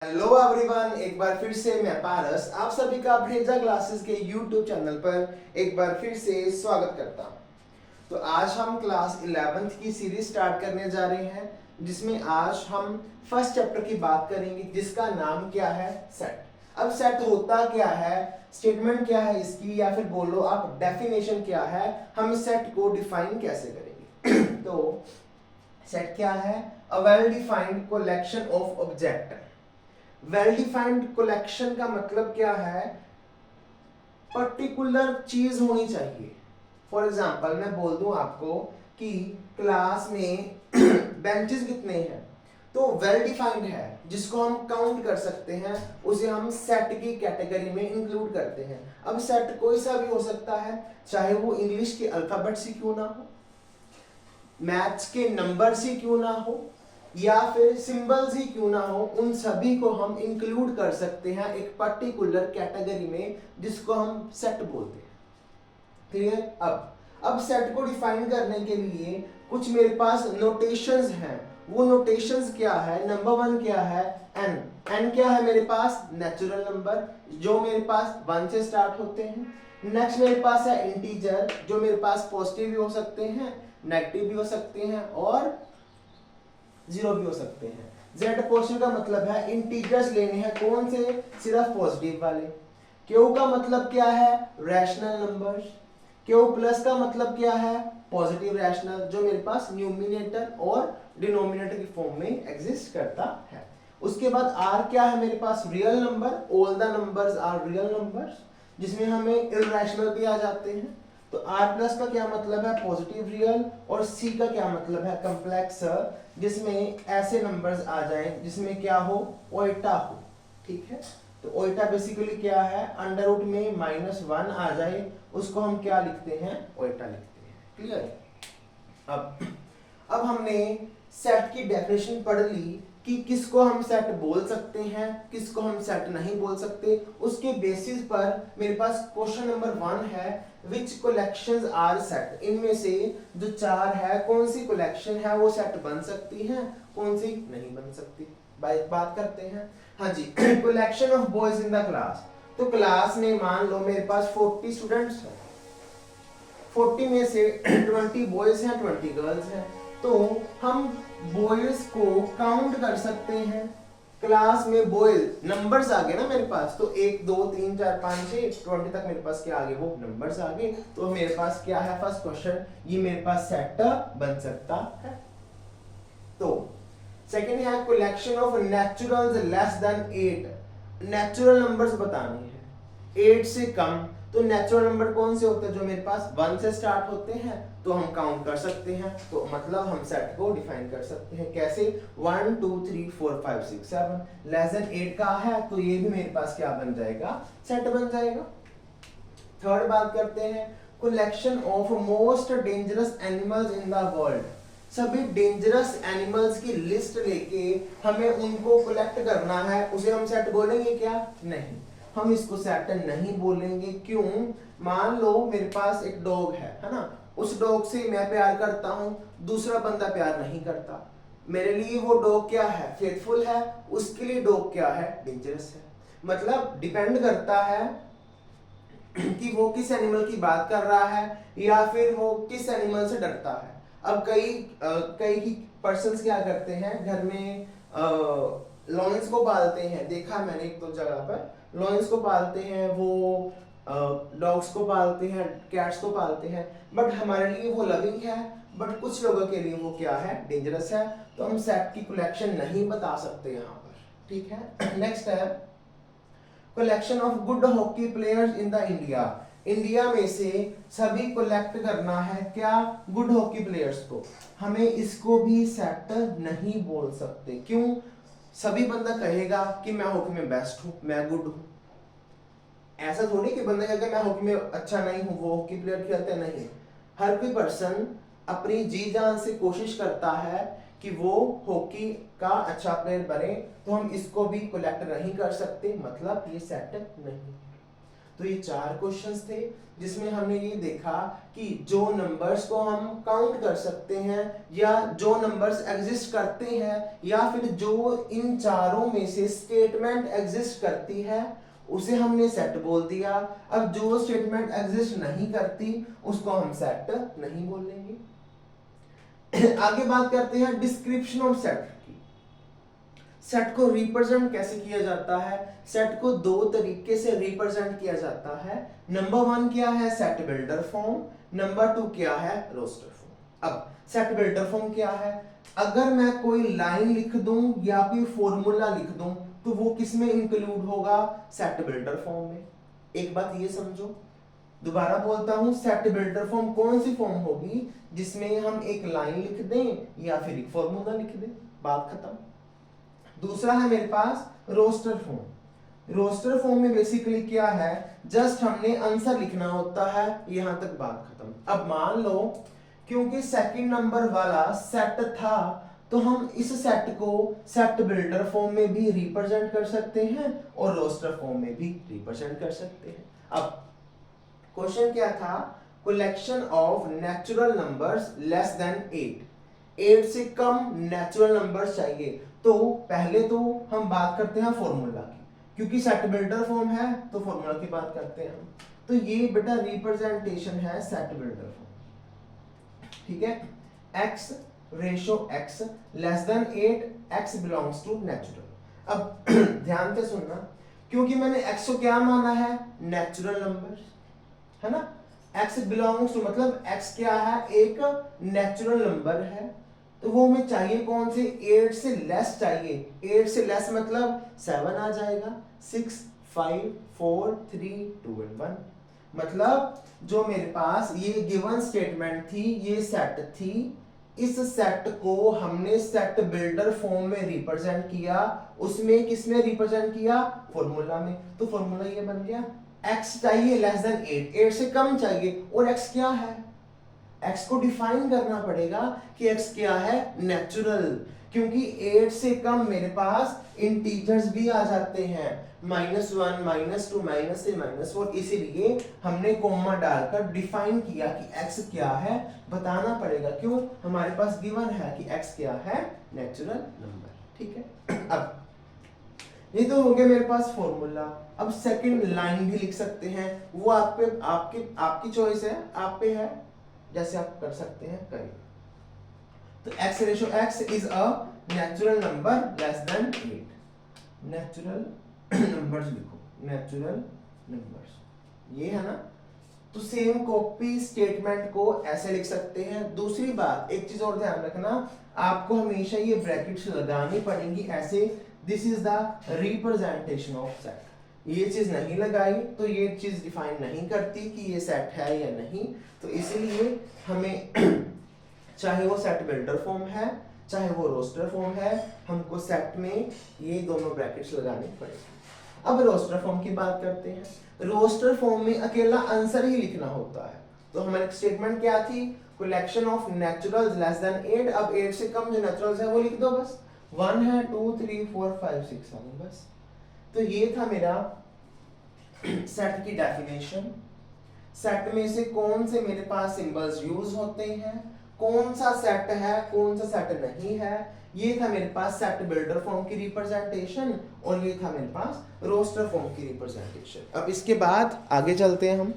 Hello everyone, एक बार फिर से मैं पारस आप सभी का भेजा क्लासेस के यूट्यूब चैनल पर एक बार फिर से स्वागत करता हूं। तो आज हम क्लास 11th की सीरीज स्टार्ट करने जा रहे हैं, जिसमें आज हम फर्स्ट चैप्टर की बात करेंगे, जिसका नाम क्या है, सेट। अब सेट होता क्या है, स्टेटमेंट क्या है इसकी, या फिर बोलो आप डेफिनेशन क्या है, हम सेट को डिफाइन कैसे करेंगे। तो सेट क्या है? A well defined collection of object. Well defined collection का मतलब क्या है? पर्टिकुलर चीज होनी चाहिए। फॉर एग्जाम्पल मैं बोल दूं आपको कि क्लास में बेंचेस कितने हैं, तो वेल डिफाइंड है, जिसको हम काउंट कर सकते हैं, उसे हम सेट की कैटेगरी में इंक्लूड करते हैं। अब सेट कोई सा भी हो सकता है, चाहे वो इंग्लिश के अल्फाबेट से क्यों ना हो, मैथ्स के नंबर से क्यों ना हो, या फिर सिंबल्स ही क्यों ना हो, उन सभी को हम इंक्लूड कर सकते हैं एक पर्टिकुलर कैटेगरी में, जिसको हम सेट बोलते हैं। क्लियर? अब सेट को डिफाइन करने के लिए कुछ मेरे पास नोटेशंस हैं। वो नोटेशंस क्या है? नंबर 1 क्या है? एन। एन क्या है मेरे पास? नेचुरल नंबर, जो मेरे पास 1 से स्टार्ट होते हैं। नेक्स्ट मेरे पास है इंटीजर, जो मेरे पास पॉजिटिव भी हो सकते हैं, नेगेटिव भी हो सकते हैं और जीरो भी हो सकते हैं। जेड पॉजिटिव का मतलब है इंटीजर्स लेने हैं, कौन से? सिर्फ पॉजिटिव वाले। क्यू का मतलब क्या है? Rational numbers. क्यू प्लस का मतलब क्या है? पॉजिटिव रैशनल, जो मेरे पास न्यूमिनेटर और डिनोमिनेटर की फॉर्म में एग्जिस्ट करता है। उसके बाद आर क्या है मेरे पास? Real number. All the numbers are real numbers, जिसमें हमें इररेशनल भी आ जाते हैं। तो आर प्लस का क्या मतलब है? Positive real. और सी का क्या मतलब है? कम्प्लेक्स, जिसमें ऐसे नंबर्स आ जाएं जिसमें क्या हो? ओइटा हो। ठीक है, तो ओइटा बेसिकली क्या है? अंडर रूट में -1 आ जाए, उसको हम क्या लिखते हैं? ओइटा लिखते हैं। क्लियर? अब हमने सेट की डेफिनेशन पढ़ ली कि किसको हम सेट बोल सकते हैं, किसको हम सेट नहीं बोल सकते। उसके बेसिस पर मेरे पास क्वेश्चन नंबर 1 है, विच कलेक्शंस आर सेट। इनमें से जो 4 है, कौन सी कलेक्शन है वो सेट बन सकती है, कौन सी नहीं बन सकती। बात करते हैं। हाँ जी, collection of boys in the class. तो क्लास में मान लो मेरे पास 40 स्टूडेंट्स हैं, 40 में से 20 बॉयज हैं, 20 गर्ल्स हैं। तो हम बॉयज को काउंट कर सकते हैं। क्लास में बॉयज नंबर्स आ गए ना मेरे पास, तो 1 2 3 4 5 6 20 तक मेरे पास क्या आ गए? वो नंबर्स आ गए। तो मेरे पास क्या है? फर्स्ट क्वेश्चन, ये मेरे पास सेट बन सकता है। तो सेकंड है collection of naturals less than 8। Natural numbers बताने हैं 8 से कम। तो नेचुरल नंबर कौन से होते हैं? जो मेरे पास 1 से स्टार्ट होते हैं, तो हम काउंट कर सकते हैं। तो मतलब हम सेट को डिफाइन कर सकते हैं कैसे? 1 2 3 4 5 6 7 लेस देन 8 का है, तो ये भी मेरे पास क्या बन जाएगा? सेट बन जाएगा। थर्ड बात करते हैं, collection of most dangerous animals in the world. सभी डेंजरस एनिमल्स की लिस्ट लेके हमें उनको कलेक्ट करना है, उसे हम सेट बोलेंगे क्या? नहीं, हम इसको सेट नहीं बोलेंगे। क्यों? मान लो मेरे पास एक डॉग है ना, उस डॉग से मैं प्यार करता हूं, दूसरा बंदा प्यार नहीं करता। मेरे लिए वो डॉग क्या है? फेथफुल है, उसके लिए डॉग क्या है? डेंजरस है। मतलब डिपेंड करता है कि वो किस एनिमल की बात कर रहा है, या फिर वो किस एनिमल से डरता है। अब कई पर्सन्स क्या करते हैं, घर में लॉयंस को पालते हैं, देखा मैंने एक दो जगह पर लॉयंस को पालते हैं, वो डॉग्स को पालते हैं, कैट्स को पालते हैं, बट हमारे लिए वो लविंग है, बट कुछ लोगों के लिए वो क्या है? डेंजरस है। तो हम सेट की कलेक्शन नहीं बता सकते यहाँ पर। ठीक है, नेक्स्ट है collection of good hockey players in the India. India में से सभी कलेक्ट करना है क्या? गुड हॉकी प्लेयर्स को। हमें इसको भी सेट नहीं बोल सकते। क्यों? सभी बंदा कहेगा कि मैं हॉकी में बेस्ट हूं, मैं गुड हूं। ऐसा थोड़ी कि बंदा कहेगा मैं हॉकी में अच्छा नहीं हूं, वो हॉकी प्लेयर खेलते नहीं। हर कोई पर्सन अपनी जी जान से कोशिश करता है कि वो हॉकी का अच्छा प्लेयर बने, तो हम इसको भी कलेक्ट नहीं कर सकते, मतलब ये सेट नहीं। तो ये 4 क्वेश्चंस थे जिसमें हमने ये देखा कि जो नंबर्स को हम काउंट कर सकते हैं या जो नंबर्स एग्जिस्ट करते हैं या फिर जो इन चारों में से स्टेटमेंट एग्जिस्ट करती है उसे हमने सेट बोल दिया। अब जो स्टेटमेंट एग्जिस्ट नहीं करती उसको हम सेट नहीं बोलेंगे। आगे बात करते हैं डिस्क्रिप्शन ऑफ सेट की। सेट को रिप्रेजेंट कैसे किया जाता है? सेट को 2 तरीके से रिप्रेजेंट किया जाता है। नंबर 1 क्या है? Set builder form. नंबर 2 क्या है? Roster form. अब सेट बिल्डर फॉर्म क्या है? अगर मैं कोई लाइन लिख दूं या कोई फॉर्मूला लिख दूं तो वो किस में इंक्लूड होगा? सेट बिल्डर फॉर्म में। एक बात ये समझो, दोबारा बोलता हूं, सेट बिल्डर फॉर्म कौन सी फॉर्म होगी? जिसमें हम एक लाइन लिख दें या फिर एक फॉर्मूला लिख दें, बात खत्म। दूसरा है मेरे पास रोस्टर फॉर्म। रोस्टर फॉर्म में बेसिकली क्या है? जस्ट हमने आंसर लिखना होता है, यहां तक बात खत्म। अब मान लो क्योंकि सेकंड नंबर वाला सेट था तो हम इस सेट को सेट बिल्डर फॉर्म में भी रिप्रेजेंट कर सकते हैं और रोस्टर फॉर्म में भी रिप्रेजेंट कर सकते हैं। अब क्वेश्चन क्या था? Collection of natural numbers less than 8 से कम नेचुरल नंबर्स चाहिए। तो पहले तो हम बात करते हैं फॉर्मूला की, क्योंकि सेट बिल्डर फॉर्म है तो फॉर्मूला की बात करते हैं हम। तो ये बेटा रिप्रेजेंटेशन है सेट बिल्डर फॉर्म, ठीक है। x ratio x less than 8, x belongs to natural. अब ध्यान से सुनना, क्योंकि मैंने x को क्या माना है? नेचुरल नंबर, है ना। x बिलोंग्स टू मतलब x क्या है? एक नेचुरल नंबर है। तो वो हमें चाहिए कौन से? 8 से लेस चाहिए। 8 से लेस मतलब 7 आ जाएगा। 6 5 4 3 2 and 1। मतलब जो मेरे पास ये गिवन स्टेटमेंट थी, ये सेट थी, इस सेट को हमने सेट बिल्डर फॉर्म में रिप्रेजेंट किया। उसमें किसमें रिप्रेजेंट किया? फॉर्मूला में। तो फॉर्मूला ये बन गया, x चाहिए लेस देन 8 से कम चाहिए। और x क्या है? x को डिफाइन करना पड़ेगा कि x क्या है? नेचुरल। क्योंकि 8 से कम मेरे पास इंटीजर्स भी आ जाते हैं, -1 -2 -3 -4। इसीलिए हमने कोमा डालकर डिफाइन किया कि x क्या है बताना पड़ेगा। क्यों? हमारे पास गिवन है कि x क्या है? नेचुरल नंबर, ठीक है। अब ये तो हो गया मेरे पास फॉर्मूला। अब सेकंड लाइन भी लिख सकते हैं, वो आप पे आपकी चॉइस है, आप पे है, जैसे आप कर सकते हैं करें। तो x ratio x is a natural number less than 8। Natural numbers लिखो, नेचुरल नंबर्स, ये है ना। तो सेम कॉपी स्टेटमेंट को ऐसे लिख सकते हैं। दूसरी बात, एक चीज और ध्यान रखना, आपको हमेशा ये ब्रैकेट्स लगानी पड़ेंगी ऐसे। This is the representation of set. ये चीज नहीं लगाई तो ये चीज डिफाइन नहीं करती कि ये सेट है या नहीं। तो इसीलिए हमें चाहे वो सेट बिल्डर फॉर्म है चाहे वो रोस्टर फॉर्म है, हमको सेट में ये दोनों ब्रैकेट्स लगाने पड़ेंगे। अब रोस्टर फॉर्म की बात करते हैं। रोस्टर फॉर्म में अकेला आंसर ही लिखना होता है। तो हमारी स्टेटमेंट क्या थी? Collection of naturals less than 8। अब 8 से कम जो नेचुरल्स है वो लिख दो बस। 1 है, 2 3 4 5 6 7 बस। तो ये था मेरा सेट की डेफिनेशन। सेट में से कौन से मेरे पास सिंबल्स यूज होते हैं, कौन सा सेट है कौन सा सेट नहीं है। ये था मेरे पास सेट बिल्डर फॉर्म की रिप्रेजेंटेशन और ये था मेरे पास रोस्टर फॉर्म की रिप्रेजेंटेशन। अब इसके बाद आगे चलते हैं हम।